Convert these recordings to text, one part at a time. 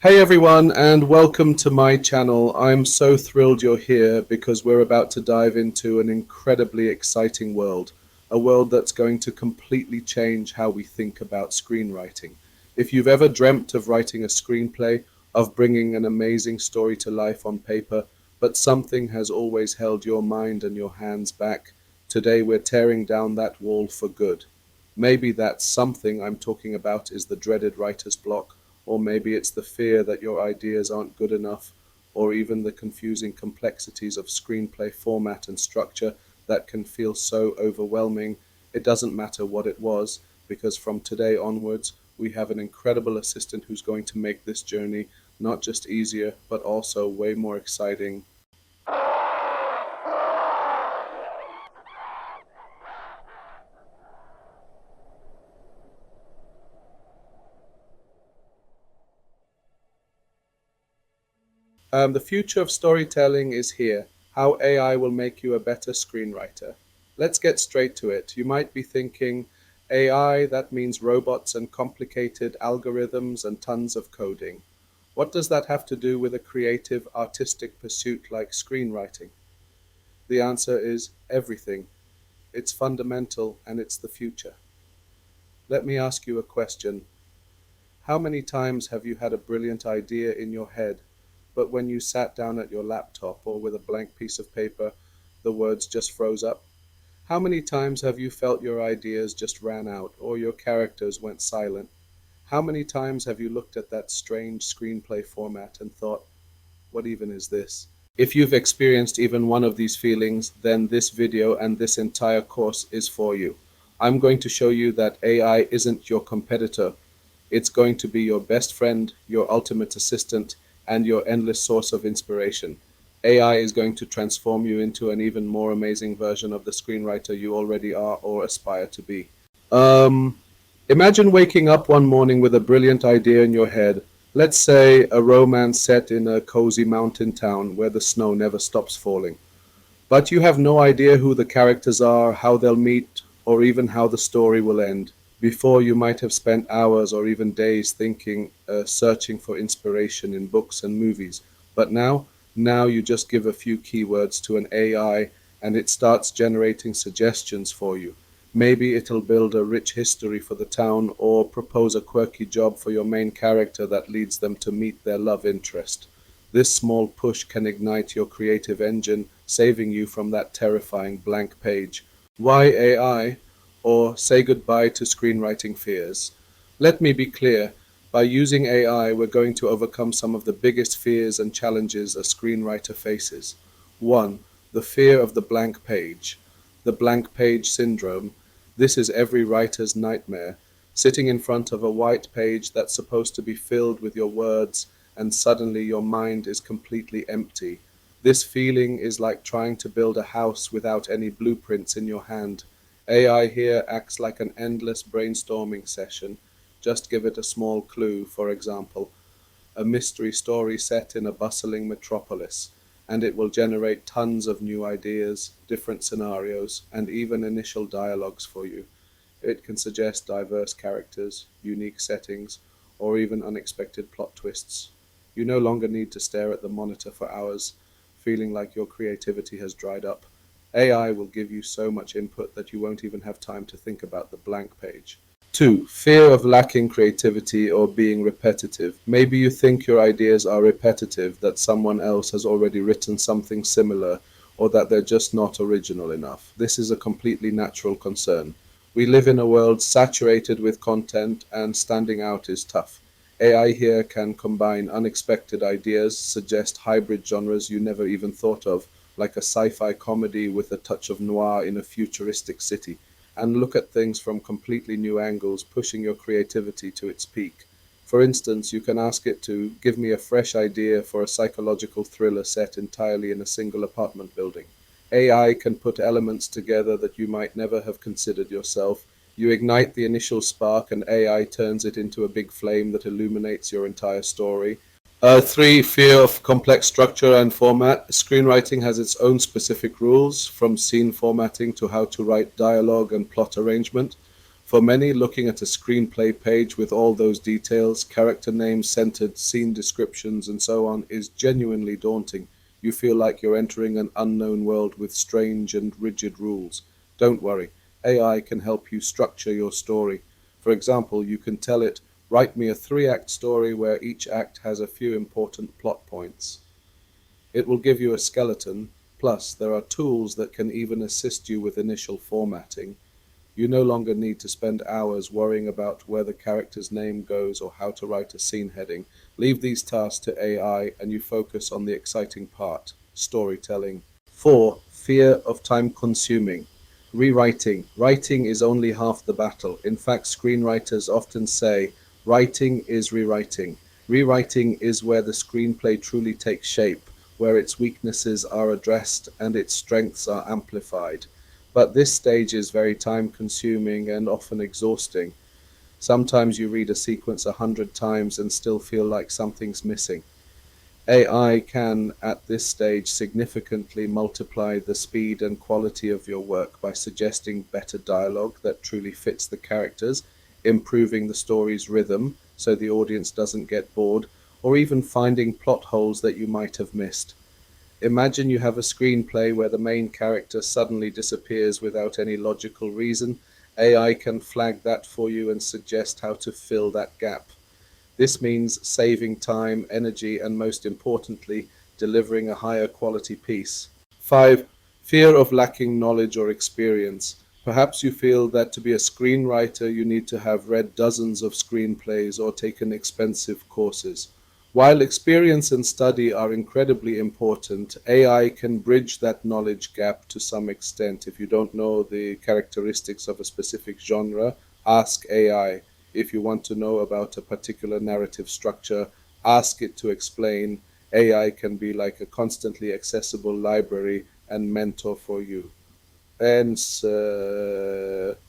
Hey everyone, and welcome to my channel. I'm so thrilled you're here because we're about to dive into an incredibly exciting world, a world that's going to completely change how we think about screenwriting. If you've ever dreamt of writing a screenplay, of bringing an amazing story to life on paper, but something has always held your mind and your hands back, today we're tearing down that wall for good. Maybe that something I'm talking about is the dreaded writer's block, or maybe it's the fear that your ideas aren't good enough, or even the confusing complexities of screenplay format and structure that can feel so overwhelming. It doesn't matter what it was, because from today onwards, we have an incredible assistant who's going to make this journey not just easier, but also way more exciting. The future of storytelling is here. How AI will make you a better screenwriter. Let's get straight to it. You might be thinking, AI, that means robots and complicated algorithms and tons of coding. What does that have to do with a creative, artistic pursuit like screenwriting? The answer is everything. It's fundamental and it's the future. Let me ask you a question. How many times have you had a brilliant idea in your head, but when you sat down at your laptop or with a blank piece of paper, the words just froze up? How many times have you felt your ideas just ran out or your characters went silent? How many times have you looked at that strange screenplay format and thought, what even is this? If you've experienced even one of these feelings, then this video and this entire course is for you. I'm going to show you that AI isn't your competitor. It's going to be your best friend, your ultimate assistant, and your endless source of inspiration. AI is going to transform you into an even more amazing version of the screenwriter you already are or aspire to be. Um, Imagine waking up one morning with a brilliant idea in your head. Let's say a romance set in a cozy mountain town where the snow never stops falling. But you have no idea who the characters are, how they'll meet, or even how the story will end. Before, you might have spent hours or even days thinking, searching for inspiration in books and movies. But now you just give a few keywords to an AI and it starts generating suggestions for you. Maybe it'll build a rich history for the town or propose a quirky job for your main character that leads them to meet their love interest. This small push can ignite your creative engine, saving you from that terrifying blank page. Why AI? Or say goodbye to screenwriting fears. Let me be clear. By using AI, we're going to overcome some of the biggest fears and challenges a screenwriter faces. 1. The fear of the blank page. The blank page syndrome. This is every writer's nightmare. Sitting in front of a white page that's supposed to be filled with your words, and suddenly your mind is completely empty. This feeling is like trying to build a house without any blueprints in your hand. AI here acts like an endless brainstorming session. Just give it a small clue, for example, a mystery story set in a bustling metropolis, and it will generate tons of new ideas, different scenarios, and even initial dialogues for you. It can suggest diverse characters, unique settings, or even unexpected plot twists. You no longer need to stare at the monitor for hours, feeling like your creativity has dried up. AI will give you so much input that you won't even have time to think about the blank page. 2. Fear of lacking creativity or being repetitive. Maybe you think your ideas are repetitive, that someone else has already written something similar, or that they're just not original enough. This is a completely natural concern. We live in a world saturated with content, and standing out is tough. AI here can combine unexpected ideas, suggest hybrid genres you never even thought of, like a sci-fi comedy with a touch of noir in a futuristic city, and look at things from completely new angles, pushing your creativity to its peak. For instance, you can ask it to give me a fresh idea for a psychological thriller set entirely in a single apartment building. AI can put elements together that you might never have considered yourself. You ignite the initial spark, and AI turns it into a big flame that illuminates your entire story. 3. Fear of complex structure and format. Screenwriting has its own specific rules, from scene formatting to how to write dialogue and plot arrangement. For many, looking at a screenplay page with all those details, character names, centered scene descriptions, and so on, is genuinely daunting. You feel like you're entering an unknown world with strange and rigid rules. Don't worry, AI can help you structure your story. For example, you can tell it, write me a three-act story where each act has a few important plot points. It will give you a skeleton, plus there are tools that can even assist you with initial formatting. You no longer need to spend hours worrying about where the character's name goes or how to write a scene heading. Leave these tasks to AI and you focus on the exciting part, storytelling. 4. Fear of time consuming. Rewriting. Writing is only half the battle. In fact, screenwriters often say, writing is rewriting. Rewriting is where the screenplay truly takes shape, where its weaknesses are addressed and its strengths are amplified. But this stage is very time consuming and often exhausting. Sometimes you read a sequence 100 times and still feel like something's missing. AI can, at this stage, significantly multiply the speed and quality of your work by suggesting better dialogue that truly fits the characters, improving the story's rhythm so the audience doesn't get bored, or even finding plot holes that you might have missed. Imagine you have a screenplay where the main character suddenly disappears without any logical reason. AI can flag that for you and suggest how to fill that gap. This means saving time, energy, and most importantly, delivering a higher quality piece. 5. Fear of lacking knowledge or experience. Perhaps you feel that to be a screenwriter, you need to have read dozens of screenplays or taken expensive courses. While experience and study are incredibly important, AI can bridge that knowledge gap to some extent. If you don't know the characteristics of a specific genre, ask AI. If you want to know about a particular narrative structure, ask it to explain. AI can be like a constantly accessible library and mentor for you. Hence,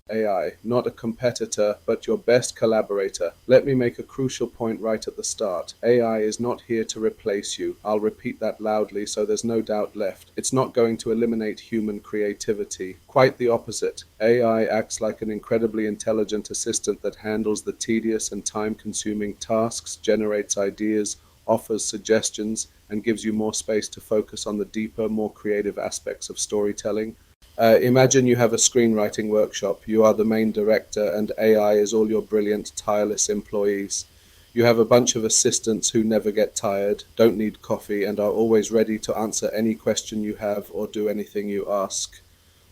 AI, not a competitor, but your best collaborator. Let me make a crucial point right at the start. AI is not here to replace you. I'll repeat that loudly so there's no doubt left. It's not going to eliminate human creativity. Quite the opposite. AI acts like an incredibly intelligent assistant that handles the tedious and time-consuming tasks, generates ideas, offers suggestions, and gives you more space to focus on the deeper, more creative aspects of storytelling. Imagine you have a screenwriting workshop. You are the main director, and AI is all your brilliant, tireless employees. You have a bunch of assistants who never get tired, don't need coffee, and are always ready to answer any question you have or do anything you ask.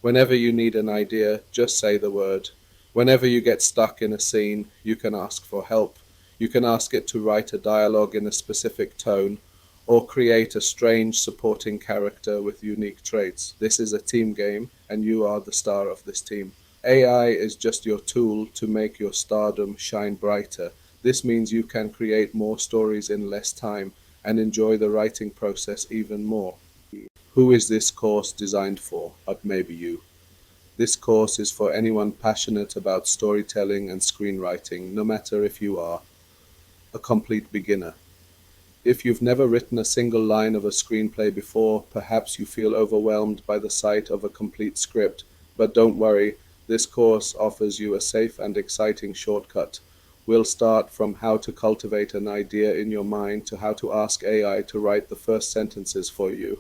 Whenever you need an idea, just say the word. Whenever you get stuck in a scene, you can ask for help. You can ask it to write a dialogue in a specific tone, or create a strange supporting character with unique traits. This is a team game, and you are the star of this team. AI is just your tool to make your stardom shine brighter. This means you can create more stories in less time and enjoy the writing process even more. Who is this course designed for? Maybe you. This course is for anyone passionate about storytelling and screenwriting, no matter if you are a complete beginner. If you've never written a single line of a screenplay before, perhaps you feel overwhelmed by the sight of a complete script. But don't worry, this course offers you a safe and exciting shortcut. We'll start from how to cultivate an idea in your mind to how to ask AI to write the first sentences for you.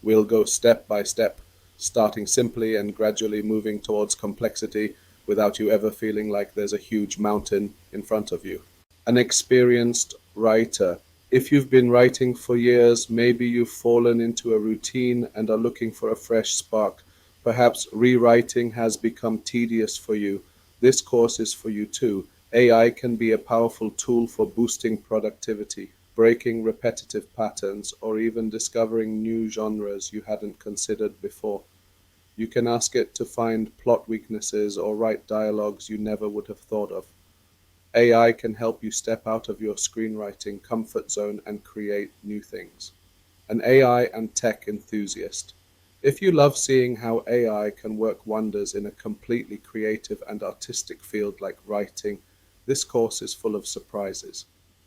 We'll go step by step, starting simply and gradually moving towards complexity without you ever feeling like there's a huge mountain in front of you. An experienced writer. If you've been writing for years, maybe you've fallen into a routine and are looking for a fresh spark. Perhaps rewriting has become tedious for you. This course is for you too. AI can be a powerful tool for boosting productivity, breaking repetitive patterns, or even discovering new genres you hadn't considered before. You can ask it to find plot weaknesses or write dialogues you never would have thought of. AI can help you step out of your screenwriting comfort zone and create new things. An AI and tech enthusiast. If you love seeing how AI can work wonders in a completely creative and artistic field like writing, this course is full of surprises.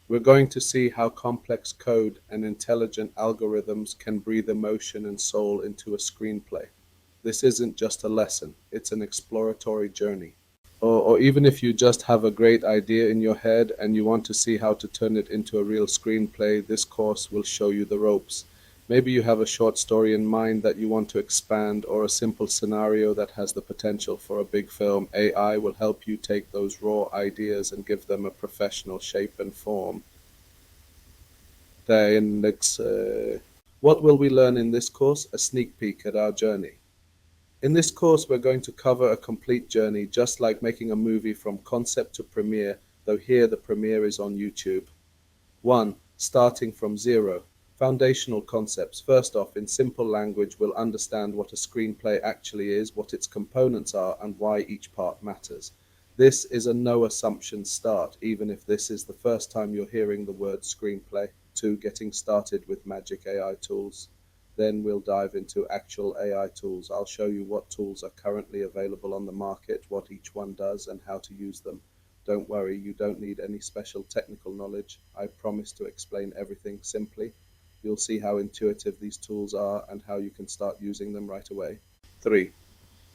We're going to see how complex code and intelligent algorithms can breathe emotion and soul into a screenplay. This isn't just a lesson, it's an exploratory journey. Or even if you just have a great idea in your head and you want to see how to turn it into a real screenplay, this course will show you the ropes. Maybe you have a short story in mind that you want to expand, or a simple scenario that has the potential for a big film. AI will help you take those raw ideas and give them a professional shape and form. Then what will we learn in this course? A sneak peek at our journey. In this course, we're going to cover a complete journey, just like making a movie from concept to premiere, though here the premiere is on YouTube. 1. Starting from zero. Foundational concepts. First off, in simple language, we'll understand what a screenplay actually is, what its components are, and why each part matters. This is a no assumptions start, even if this is the first time you're hearing the word screenplay. 2. Getting started with magic AI tools. Then we'll dive into actual AI tools. I'll show you what tools are currently available on the market, what each one does, and how to use them. Don't worry, you don't need any special technical knowledge. I promise to explain everything simply. You'll see how intuitive these tools are and how you can start using them right away. 3.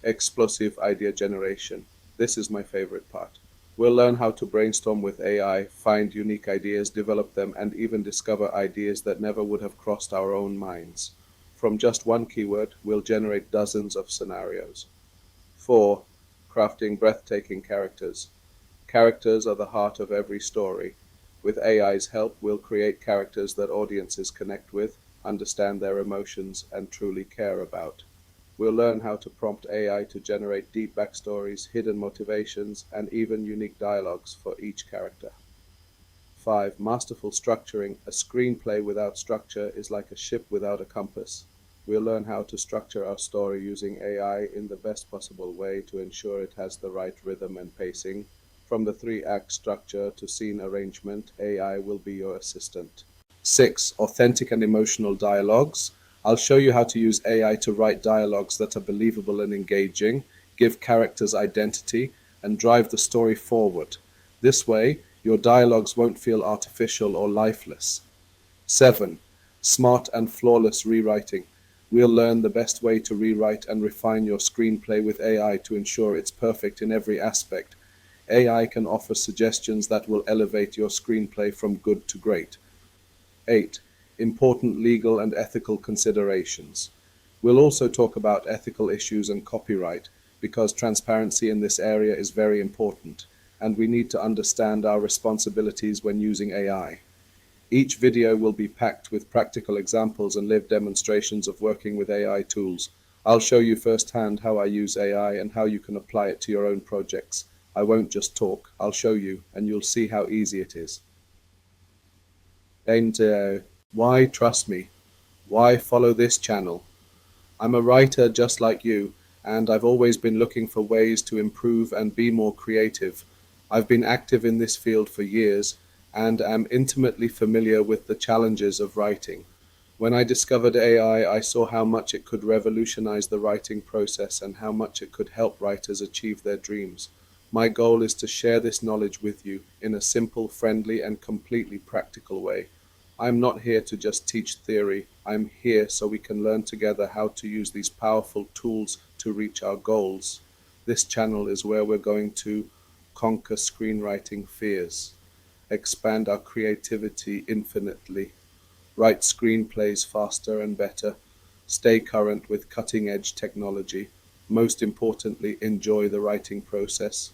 Explosive idea generation. This is my favorite part. We'll learn how to brainstorm with AI, find unique ideas, develop them, and even discover ideas that never would have crossed our own minds. From just one keyword, we'll generate dozens of scenarios. 4. Crafting breathtaking characters. Characters are the heart of every story. With AI's help, we'll create characters that audiences connect with, understand their emotions, and truly care about. We'll learn how to prompt AI to generate deep backstories, hidden motivations, and even unique dialogues for each character. 5. Masterful structuring. A screenplay without structure is like a ship without a compass. We'll learn how to structure our story using AI in the best possible way to ensure it has the right rhythm and pacing. From the 3-act structure to scene arrangement, AI will be your assistant. 6. Authentic and emotional dialogues. I'll show you how to use AI to write dialogues that are believable and engaging, give characters identity, and drive the story forward. This way, your dialogues won't feel artificial or lifeless. 7. Smart and flawless rewriting. We'll learn the best way to rewrite and refine your screenplay with AI to ensure it's perfect in every aspect. AI can offer suggestions that will elevate your screenplay from good to great. 8. Important legal and ethical considerations. We'll also talk about ethical issues and copyright, because transparency in this area is very important, and we need to understand our responsibilities when using AI. Each video will be packed with practical examples and live demonstrations of working with AI tools. I'll show you firsthand how I use AI and how you can apply it to your own projects. I won't just talk, I'll show you, and you'll see how easy it is. And why trust me? Why follow this channel? I'm a writer just like you, and I've always been looking for ways to improve and be more creative. I've been active in this field for years and am intimately familiar with the challenges of writing. When I discovered AI, I saw how much it could revolutionize the writing process and how much it could help writers achieve their dreams. My goal is to share this knowledge with you in a simple, friendly, and completely practical way. I'm not here to just teach theory. I'm here so we can learn together how to use these powerful tools to reach our goals. This channel is where we're going to conquer screenwriting fears, expand our creativity infinitely, write screenplays faster and better, stay current with cutting-edge technology, most importantly, enjoy the writing process.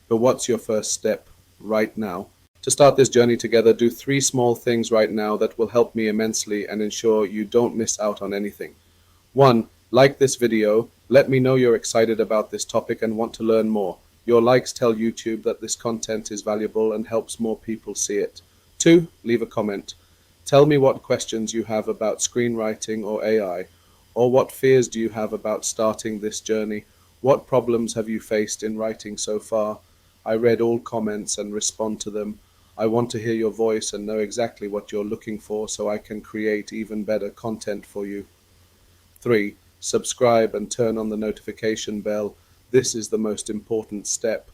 But what's your first step right now? To start this journey together, do 3 small things right now that will help me immensely and ensure you don't miss out on anything. 1. Like this video. Let me know you're excited about this topic and want to learn more. Your likes tell YouTube that this content is valuable and helps more people see it. 2. Leave a comment. Tell me what questions you have about screenwriting or AI, or what fears do you have about starting this journey? What problems have you faced in writing so far? I read all comments and respond to them. I want to hear your voice and know exactly what you're looking for so I can create even better content for you. 3. Subscribe and turn on the notification bell. This is the most important step.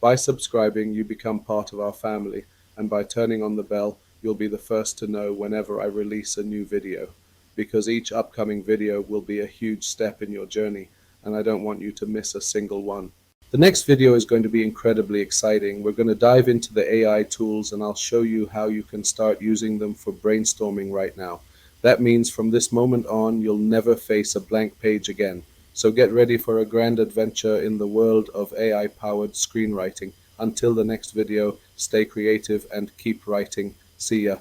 By subscribing, you become part of our family, and by turning on the bell, you'll be the first to know whenever I release a new video, because each upcoming video will be a huge step in your journey. and I don't want you to miss a single one. The next video is going to be incredibly exciting. We're going to dive into the AI tools and I'll show you how you can start using them for brainstorming right now. That means from this moment on, you'll never face a blank page again. So get ready for a grand adventure in the world of AI-powered screenwriting. Until the next video, stay creative and keep writing. See ya.